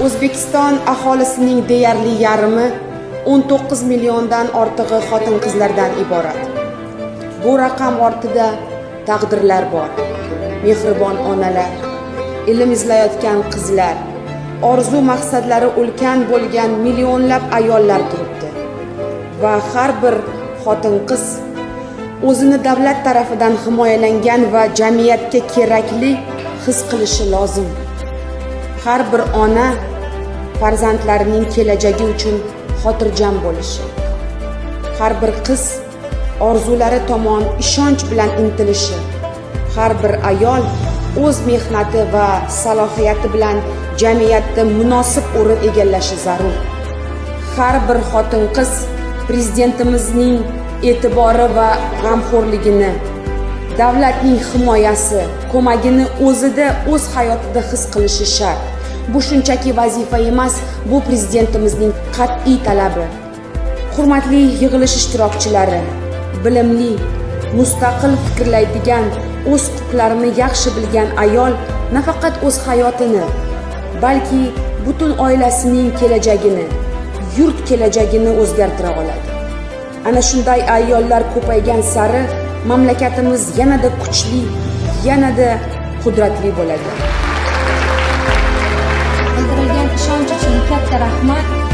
O'zbekiston aholisining deyarli yarmi 19 milliondan ortig'i xotin-qizlardan iborat. Bu raqam ortida taqdirlar bor. Mehribon onalar, ilm izlayotgan qizlar, orzu maqsadlari ulkan bo'lgan millionlab ayollar turibdi. Va har bir xotin-qiz o'zini davlat tarafidan himoyalangan va jamiyatga kerakli his qilishi lozim. Har bir ona farzandlarining kelajagi uchun xotirjam bo'lishi. Har bir qiz orzulari tomon ishonch bilan intilishi. Har bir ayol o'z mehnati va salohiyati bilan jamiyatda munosib o'rin egallashi zarur. Har bir xotin-qiz prezidentimizning e'tibori va g'amxo'rligini, davlatning himoyasi, ko'magini o'zida, o'z hayotida his qilishi shart. Bu shunchaki vazifa emas, bu prezidentimizning qat'iy talabi. Hurmatli yig'ilish ishtirokchilari, bilimli, mustaqil fikrlaydigan, o'z huquqlarini yaxshi bilgan ayol nafaqat o'z hayotini, balki butun oilasining kelajagini, yurt kelajagini o'zgartira oladi. Ana shunday ayollar ko'paygan sari mamlakatimiz yanada kuchli, yanada qudratli bo'ladi. Bildirilgan ishonch uchun katta rahmat.